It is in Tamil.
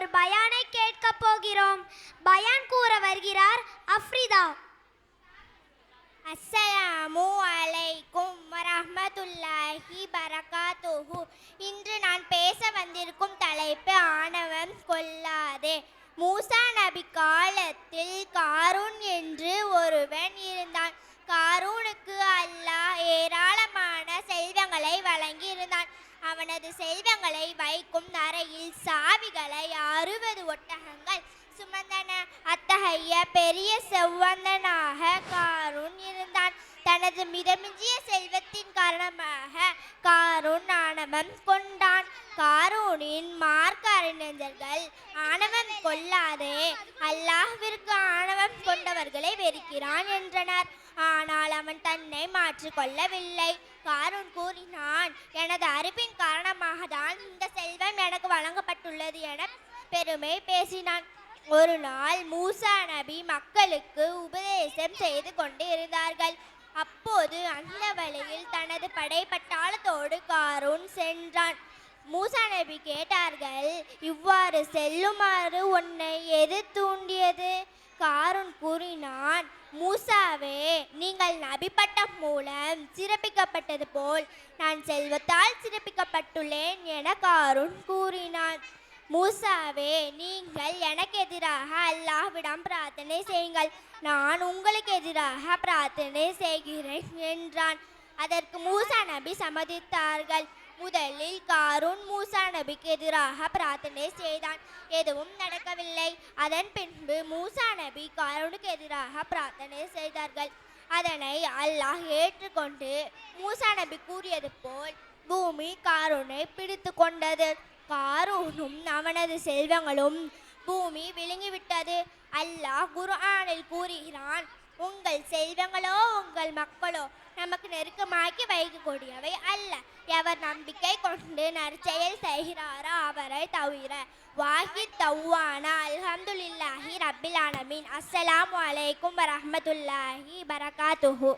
ஒரு பயானை கேட்க போகிறோம். பயான் கூற வருகிறார் அஃப்ரிதா. அஸ்ஸலாமு அலைக்கும் வரஹ்மத்துல்லாஹி பரகாத்துஹு. இன்று நான் பேச வந்திருக்கும் தலைப்பு ஆணவம் கொள்ளாதே. மூசா நபி காலத்தில் காரூன் என்று ஒருவன் இருந்தான். காரூனுக்கு அல்லாஹ் ஏராளமான செல்வங்களை வழங்கி இருந்தான். அவனது செல்வங்களை வைக்கும் அறையில் சாவிகளை 60 ஒட்டகங்கள் சுமந்தன. அத்தகைய பெரிய செல்வந்தனாக காரூன் இருந்தான். தனது மிதமிஞ்சிய செல்வத்தின் காரணமாக காரூன் ஆணவம் கொண்டான். காரூனின் மார்க்க அறிஞர்கள் ஆணவம் கொள்ளாதே, அல்லாஹ்விற்கு ஆணவம் கொண்டவர்களை வெறுக்கிறான் என்றனர். ஆனால் அவன் தன்னை மாற்றிக்கொள்ளவில்லை. காரூன் கூறினான், எனது அறிவின் காரணமாக தான் இந்த செல்வம் எனக்கு வழங்கப்பட்டுள்ளது என பெருமை பேசினான். ஒரு நாள் மூசா நபி மக்களுக்கு உபதேசம் செய்து கொண்டு இருந்தார்கள். அப்போது அந்த வழியில் தனது படைப்பட்டாளத்தோடு காரூன் சென்றான். மூசா நபி கேட்டார்கள், இவ்வாறு செல்லுமாறு உன்னை எது தூண்டியது? காரூன் கூறினான், மூசாவே, நீங்கள் நபி பட்டம் மூலம் சிறப்பிக்கப்பட்டது போல் நான் செல்வத்தால் சிறப்பிக்கப்பட்டுள்ளேன் என காரூன் கூறினான். மூசாவே, நீங்கள் எனக்கு எதிராக அல்லாஹ்விடம் பிரார்த்தனை செய்யுங்கள், நான் உங்களுக்கு எதிராக பிரார்த்தனை செய்கிறேன் என்றான். அதற்கு மூசா நபி சம்மதித்தார்கள். முதலில் காரூன் மூசா நபிக்கு எதிராக பிரார்த்தனை செய்தான். எதுவும் நடக்கவில்லை. அதன் பின்பு மூசா நபி காரூனுக்கு எதிராக பிரார்த்தனை செய்தார்கள். அதனை அல்லாஹ் ஏற்றுக்கொண்டு மூசா நபி கூறியது போல் பூமி காரூனை பிடித்து கொண்டது. காரூனும் அவனது செல்வங்களும் பூமி விழுங்கிவிட்டது. அல்லாஹ் குர்ஆனில் கூறுகிறான், உங்கள் செல்வங்களோ உங்கள் மக்களோ நமக்கு நெருக்கமாக்கி வைக்கக்கூடியவை அல்ல. எவர் நம்பிக்கை கொண்டு நற்செயல் செய்கிறாரோ அவரை தவிர. வாஹித் தவ்வானா. அல்ஹம்துலில்லாஹி ரப்பில் ஆலமீன். அஸ்ஸலாமு அலைக்கும் வரஹ்மத்துல்லாஹி பரகாத்துஹு.